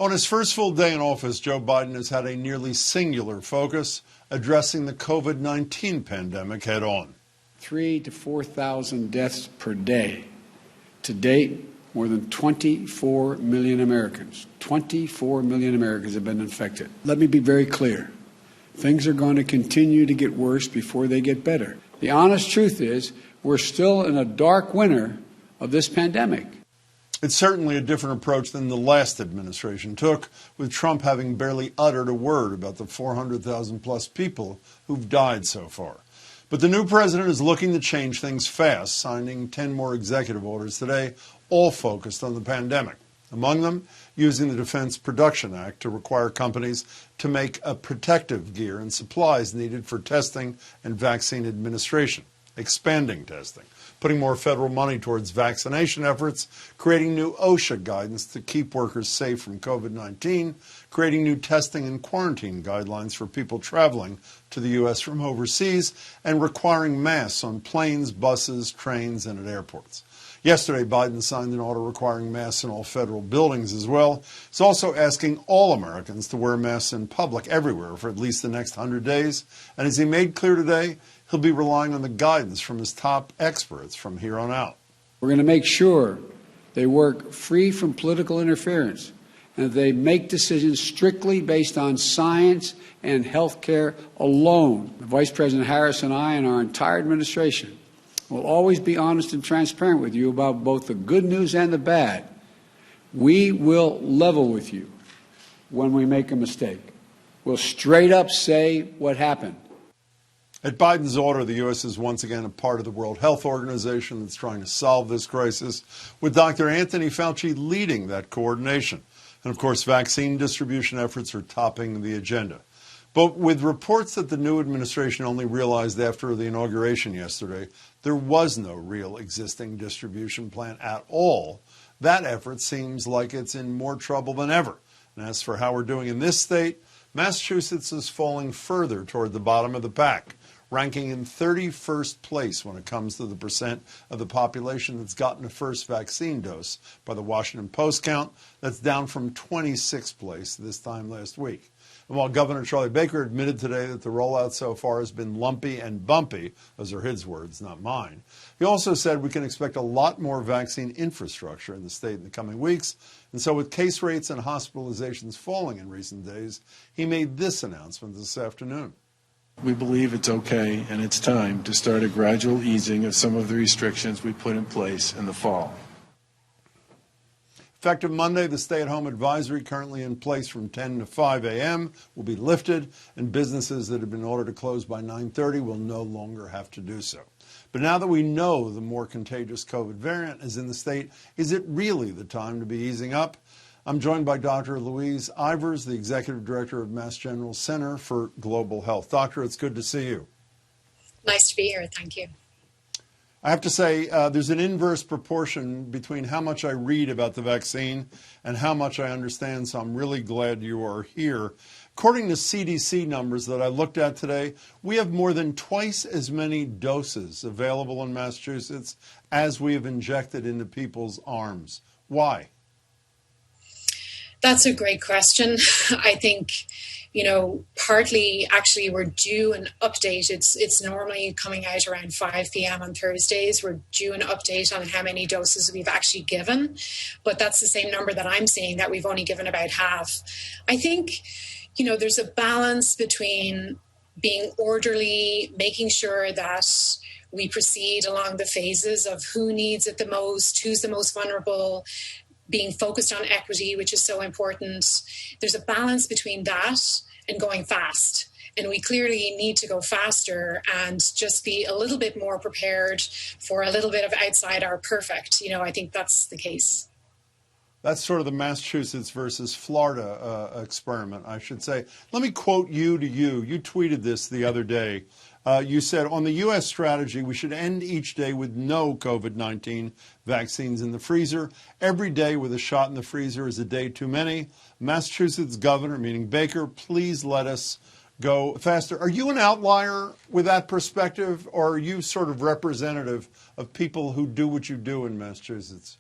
On his first full day in office, Joe Biden has had a nearly singular focus, addressing the COVID-19 pandemic head on. 3,000 to 4,000 deaths per day. To date, more than 24 million Americans, 24 million Americans have been infected. Let me be very clear. Things are going to continue to get worse before they get better. The honest truth is we're still in a dark winter of this pandemic. It's certainly a different approach than the last administration took, with Trump having barely uttered a word about the 400,000 plus people who've died so far. But the new president is looking to change things fast, signing 10 more executive orders today, all focused on the pandemic. Among them, using the Defense Production Act to require companies to make a protective gear and supplies needed for testing and vaccine administration, expanding testing, putting more federal money towards vaccination efforts, creating new OSHA guidance to keep workers safe from COVID-19, creating new testing and quarantine guidelines for people traveling to the U.S. from overseas, and requiring masks on planes, buses, trains, and at airports. Yesterday, Biden signed an order requiring masks in all federal buildings as well. He's also asking all Americans to wear masks in public everywhere for at least the next 100 days. And as he made clear today, he'll be relying on the guidance from his top experts from here on out. We're going to make sure they work free from political interference and that they make decisions strictly based on science and health care alone. Vice President Harris and I and our entire administration will always be honest and transparent with you about both the good news and the bad. We will level with you when we make a mistake. We'll straight up say what happened. At Biden's order, the U.S. is once again a part of the World Health Organization that's trying to solve this crisis, with Dr. Anthony Fauci leading that coordination. And, of course, vaccine distribution efforts are topping the agenda. But with reports that the new administration only realized after the inauguration yesterday, there was no real existing distribution plan at all, that effort seems like it's in more trouble than ever. And as for how we're doing in this state, Massachusetts is falling further toward the bottom of the pack, ranking in 31st place when it comes to the percent of the population that's gotten a first vaccine dose by the Washington Post count. That's down from 26th place this time last week. And while Governor Charlie Baker admitted today that the rollout so far has been lumpy and bumpy, those are his words, not mine, he also said we can expect a lot more vaccine infrastructure in the state in the coming weeks. And so with case rates and hospitalizations falling in recent days, he made this announcement this afternoon. We believe it's okay and it's time to start a gradual easing of some of the restrictions we put in place in the fall. Effective Monday, the stay-at-home advisory currently in place from 10 to 5 a.m. will be lifted, and businesses that have been ordered to close by 9:30 will no longer have to do so. But now that we know the more contagious COVID variant is in the state, is it really the time to be easing up? I'm joined by Dr. Louise Ivers, the Executive Director of Mass General Center for Global Health. Doctor, it's good to see you. Nice to be here. Thank you. I have to say, there's an inverse proportion between how much I read about the vaccine and how much I understand, so I'm really glad you are here. According to CDC numbers that I looked at today, we have more than twice as many doses available in Massachusetts as we have injected into people's arms. Why? That's a great question. I think, partly actually we're due an update. It's normally coming out around 5 p.m. on Thursdays. We're due an update on how many doses we've actually given. But that's the same number that I'm seeing, that we've only given about half. I think, there's a balance between being orderly, making sure that we proceed along the phases of who needs it the most, who's the most vulnerable, being focused on equity, which is so important. There's a balance between that and going fast. And we clearly need to go faster and just be a little bit more prepared for a little bit of outside our perfect. I think that's the case. That's sort of the Massachusetts versus Florida experiment, I should say. Let me quote you to you. You tweeted this the other day. You said, on the U.S. strategy, we should end each day with no COVID-19 vaccines in the freezer. Every day with a shot in the freezer is a day too many. Massachusetts governor, meaning Baker, please let us go faster. Are you an outlier with that perspective, or are you sort of representative of people who do what you do in Massachusetts?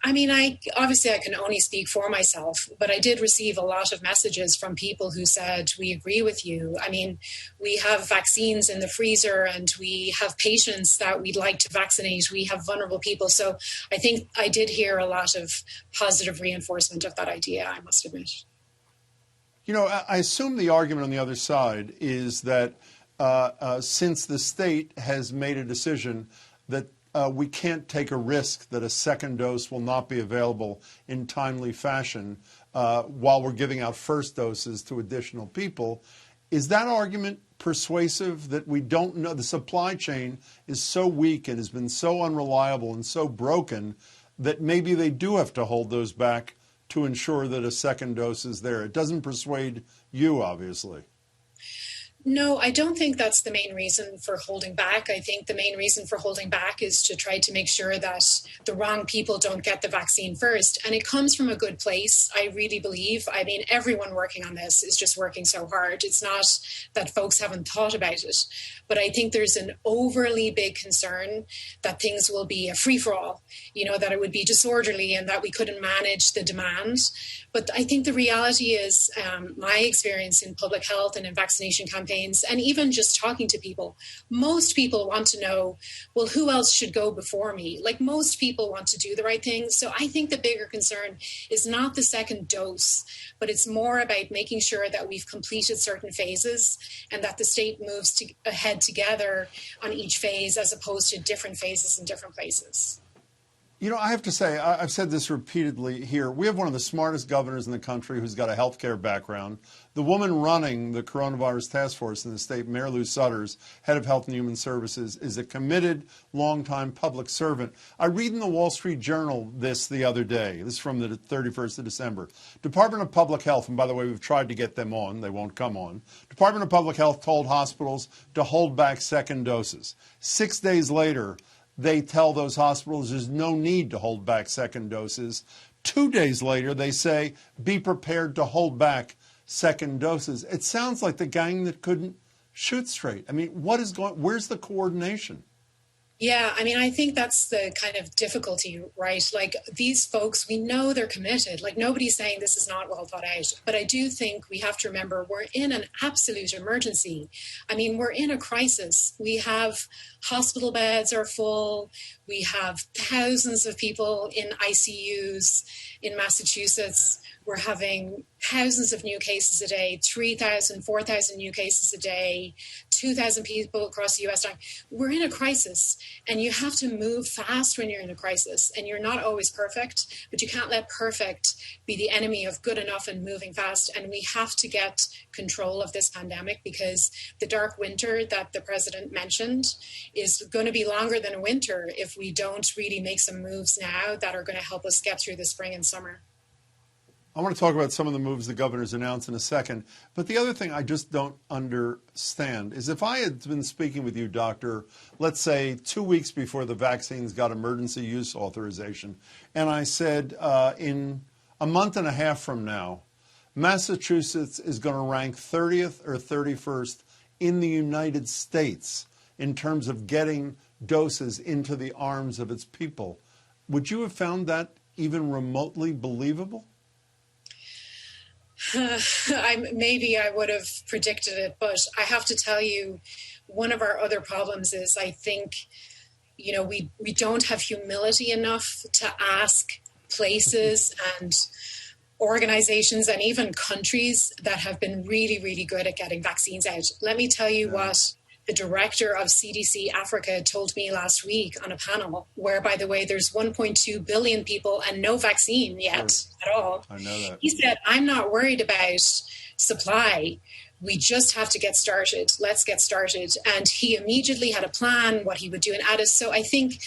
I mean, I can only speak for myself, but I did receive a lot of messages from people who said, we agree with you. I mean, we have vaccines in the freezer and we have patients that we'd like to vaccinate. We have vulnerable people. So I think I did hear a lot of positive reinforcement of that idea, I must admit. You know, I assume the argument on the other side is that since the state has made a decision that we can't take a risk that a second dose will not be available in timely fashion while we're giving out first doses to additional people. Is that argument persuasive that we don't know? The supply chain is so weak and has been so unreliable and so broken that maybe they do have to hold those back to ensure that a second dose is there. It doesn't persuade you, obviously. No, I don't think that's the main reason for holding back. I think the main reason for holding back is to try to make sure that the wrong people don't get the vaccine first. And it comes from a good place, I really believe. I mean, everyone working on this is just working so hard. It's not that folks haven't thought about it. But I think there's an overly big concern that things will be a free-for-all, you know, that it would be disorderly and that we couldn't manage the demand. But I think the reality is my experience in public health and in vaccination campaigns, and even just talking to people, most people want to know, well, who else should go before me? Like, most people want to do the right thing. So I think the bigger concern is not the second dose, but it's more about making sure that we've completed certain phases and that the state moves ahead together on each phase as opposed to different phases in different places. You know, I have to say, I've said this repeatedly here. We have one of the smartest governors in the country who's got a healthcare background. The woman running the coronavirus task force in the state, Mayor Lou Sutters, head of Health and Human Services, is a committed, longtime public servant. I read in the Wall Street Journal this the other day. This is from the 31st of December. Department of Public Health, and by the way, we've tried to get them on. They won't come on. Department of Public Health told hospitals to hold back second doses. 6 days later, they tell those hospitals there's no need to hold back second doses. 2 days later, they say, be prepared to hold back second doses. It sounds like the gang that couldn't shoot straight. I mean, where's the coordination? Yeah, I mean, I think that's the kind of difficulty, right? Like, these folks, we know they're committed. Like, nobody's saying this is not well thought out. But I do think we have to remember we're in an absolute emergency. I mean, we're in a crisis. We have hospital beds are full. We have thousands of people in ICUs in Massachusetts. We're having thousands of new cases a day, 3,000, 4,000 new cases a day, 2,000 people across the U.S. We're in a crisis, and you have to move fast when you're in a crisis. And you're not always perfect, but you can't let perfect be the enemy of good enough and moving fast. And we have to get control of this pandemic, because the dark winter that the president mentioned is going to be longer than a winter if we don't really make some moves now that are going to help us get through the spring and summer. I want to talk about some of the moves the governor's announced in a second. But the other thing I just don't understand is, if I had been speaking with you, Doctor, let's say 2 weeks before the vaccines got emergency use authorization, and I said in a month and a half from now, Massachusetts is going to rank 30th or 31st in the United States in terms of getting doses into the arms of its people, would you have found that even remotely believable? Maybe I would have predicted it, but I have to tell you, one of our other problems is, I think, you know, we don't have humility enough to ask places and organizations and even countries that have been really, really good at getting vaccines out. Let me tell you what the director of CDC Africa told me last week on a panel, where, by the way, there's 1.2 billion people and no vaccine yet at all. I know that. He said, I'm not worried about supply. We just have to get started. Let's get started. And he immediately had a plan, what he would do in Addis. So I think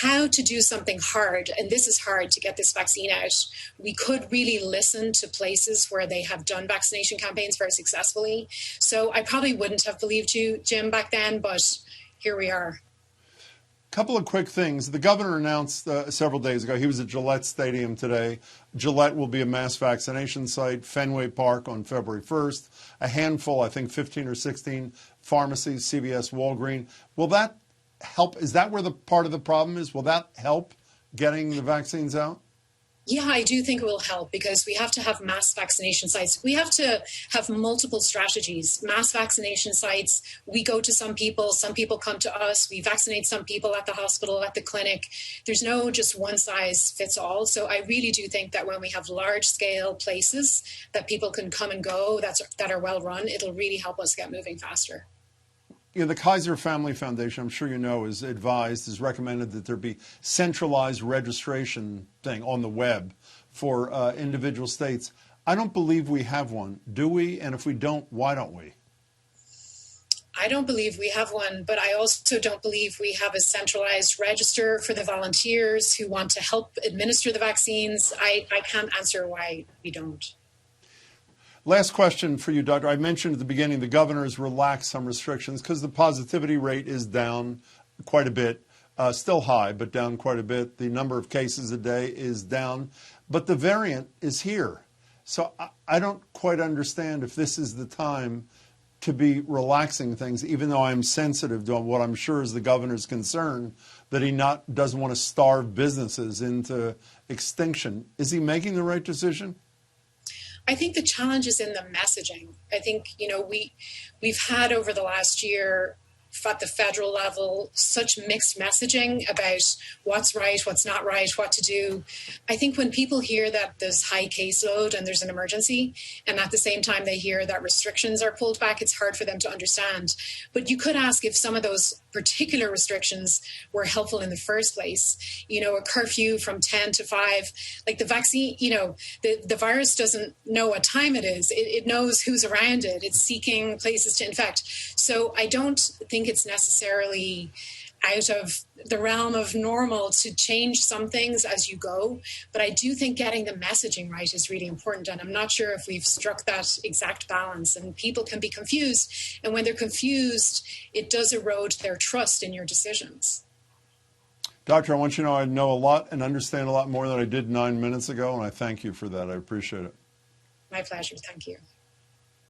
how to do something hard, and this is hard to get this vaccine out, we could really listen to places where they have done vaccination campaigns very successfully. So I probably wouldn't have believed you, Jim, back then, but here we are. Couple of quick things. The governor announced several days ago, he was at Gillette Stadium today. Gillette will be a mass vaccination site. Fenway Park on February 1st. A handful, I think 15 or 16 pharmacies, CVS, Walgreens. Will that help? Is that where the part of the problem is? Will that help getting the vaccines out? Yeah, I do think it will help because we have to have mass vaccination sites. We have to have multiple strategies. Mass vaccination sites, we go to some people come to us, we vaccinate some people at the hospital, at the clinic. There's no just one size fits all. So I really do think that when we have large scale places that people can come and go, that are well run, it'll really help us get moving faster. You know, the Kaiser Family Foundation, I'm sure you know, is recommended that there be centralized registration thing on the web for individual states. I don't believe we have one, do we? And if we don't, why don't we? I don't believe we have one, but I also don't believe we have a centralized register for the volunteers who want to help administer the vaccines. I can't answer why we don't. Last question for you, Doctor. I mentioned at the beginning the governor has relaxed some restrictions because the positivity rate is down quite a bit, still high, but down quite a bit. The number of cases a day is down, but the variant is here. So I don't quite understand if this is the time to be relaxing things, even though I'm sensitive to what I'm sure is the governor's concern, that he doesn't want to starve businesses into extinction. Is he making the right decision? I think the challenge is in the messaging. I think, we've had over the last year at the federal level such mixed messaging about what's right, what's not right, what to do. I think when people hear that there's high caseload and there's an emergency, and at the same time they hear that restrictions are pulled back, it's hard for them to understand. But you could ask if some of those particular restrictions were helpful in the first place. A curfew from 10 to 5, like the vaccine, the virus doesn't know what time it is. It knows who's around it. It's seeking places to infect. So I don't think it's necessarily out of the realm of normal to change some things as you go. But I do think getting the messaging right is really important. And I'm not sure if we've struck that exact balance. And people can be confused. And when they're confused, it does erode their trust in your decisions. Doctor, I want you to know I know a lot and understand a lot more than I did 9 minutes ago. And I thank you for that. I appreciate it. My pleasure. Thank you.